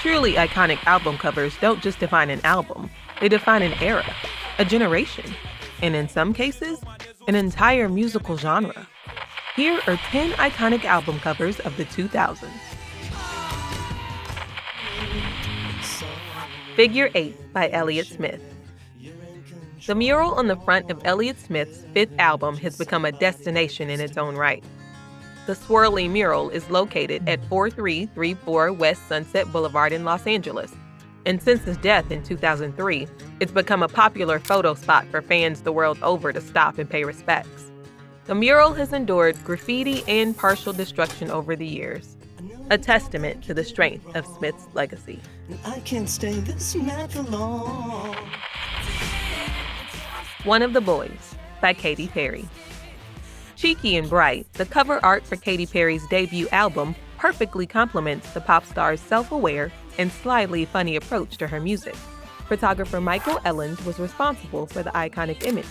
Truly iconic album covers don't just define an album, they define an era, a generation, and in some cases, an entire musical genre. Here are 10 iconic album covers of the 2000s. Figure 8 by Elliott Smith. The mural on the front of Elliott Smith's fifth album has become a destination in its own right. The swirly mural is located at 4334 West Sunset Boulevard in Los Angeles, and since his death in 2003, it's become a popular photo spot for fans the world over to stop and pay respects. The mural has endured graffiti and partial destruction over the years, a testament to the strength of Smith's legacy. I can't stay this mad for long. One of the Boys by Katy Perry. Cheeky and bright, the cover art for Katy Perry's debut album perfectly complements the pop star's self-aware and slyly funny approach to her music. Photographer Michael Ellens was responsible for the iconic image,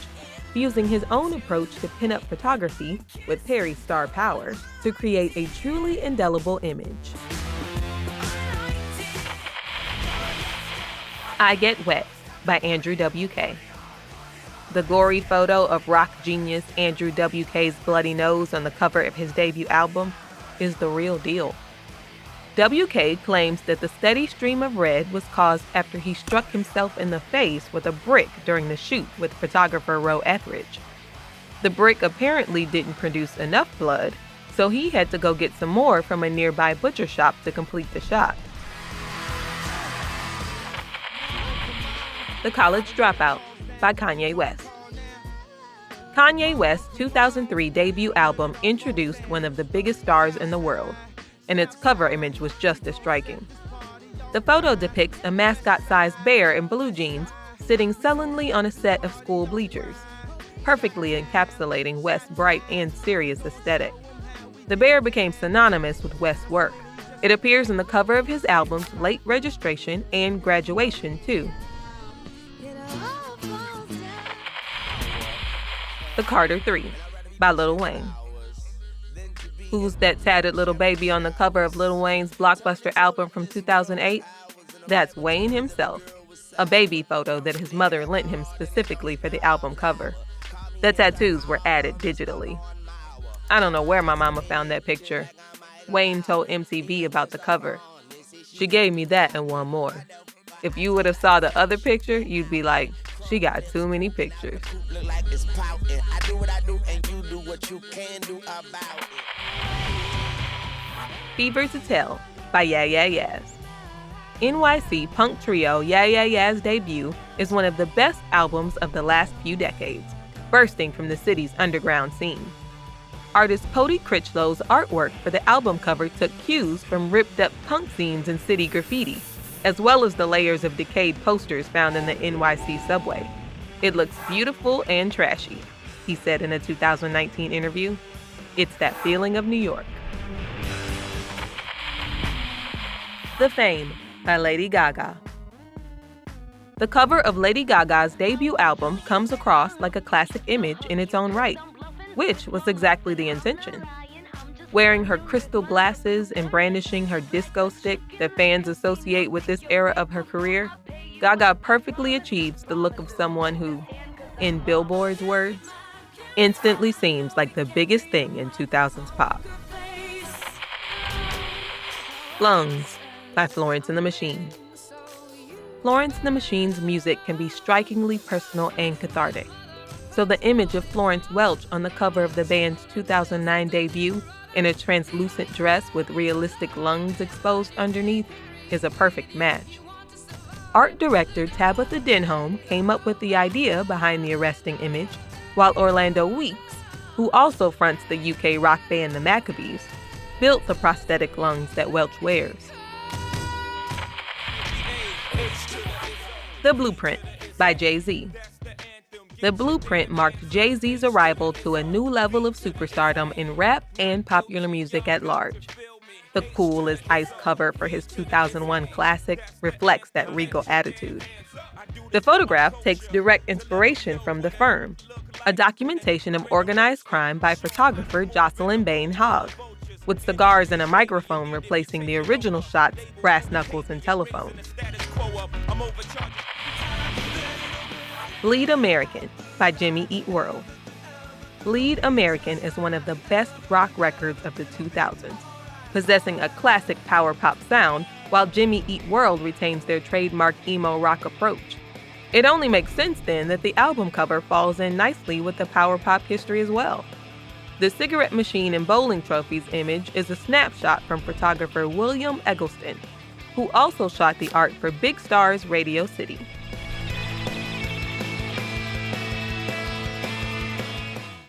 using his own approach to pin-up photography with Perry's star power to create a truly indelible image. I Get Wet by Andrew W.K. The gory photo of rock genius Andrew W.K.'s bloody nose on the cover of his debut album is the real deal. W.K. claims that the steady stream of red was caused after he struck himself in the face with a brick during the shoot with photographer Roe Etheridge. The brick apparently didn't produce enough blood, so he had to go get some more from a nearby butcher shop to complete the shot. The College Dropout by Kanye West. Kanye West's 2003 debut album introduced one of the biggest stars in the world, and its cover image was just as striking. The photo depicts a mascot-sized bear in blue jeans sitting sullenly on a set of school bleachers, perfectly encapsulating West's bright and serious aesthetic. The bear became synonymous with West's work. It appears in the cover of his albums Late Registration and Graduation, too. The Carter 3 by Lil Wayne. Who's that tatted little baby on the cover of Lil Wayne's blockbuster album from 2008? That's Wayne himself, a baby photo that his mother lent him specifically for the album cover. The tattoos were added digitally. I don't know where my mama found that picture. Wayne told MTV about the cover. She gave me that and one more. If you would have saw the other picture, you'd be like, she got too many pictures. Fever to Tell by Yeah Yeah Yeahs. NYC punk trio Yeah Yeah Yeahs' debut is one of the best albums of the last few decades, bursting from the city's underground scene. Artist Cody Critchlow's artwork for the album cover took cues from ripped-up punk scenes and city graffiti, as well as the layers of decayed posters found in the NYC subway. It looks beautiful and trashy, he said in a 2019 interview. It's that feeling of New York. The Fame by Lady Gaga. The cover of Lady Gaga's debut album comes across like a classic image in its own right, which was exactly the intention. Wearing her crystal glasses and brandishing her disco stick that fans associate with this era of her career, Gaga perfectly achieves the look of someone who, in Billboard's words, instantly seems like the biggest thing in 2000s pop. Lungs by Florence and the Machine. Florence and the Machine's music can be strikingly personal and cathartic, so the image of Florence Welch on the cover of the band's 2009 debut in a translucent dress with realistic lungs exposed underneath is a perfect match. Art director Tabitha Denholm came up with the idea behind the arresting image, while Orlando Weeks, who also fronts the UK rock band The Maccabees, built the prosthetic lungs that Welch wears. The Blueprint by Jay-Z. The Blueprint marked Jay-Z's arrival to a new level of superstardom in rap and popular music at large. The cool as ice cover for his 2001 classic reflects that regal attitude. The photograph takes direct inspiration from The Firm, a documentation of organized crime by photographer Jocelyn Bain Hogg, with cigars and a microphone replacing the original shots, brass knuckles, and telephones. Bleed American by Jimmy Eat World. Bleed American is one of the best rock records of the 2000s, possessing a classic power pop sound while Jimmy Eat World retains their trademark emo rock approach. It only makes sense then that the album cover falls in nicely with the power pop history as well. The cigarette machine and bowling trophies image is a snapshot from photographer William Eggleston, who also shot the art for Big Star's Radio City.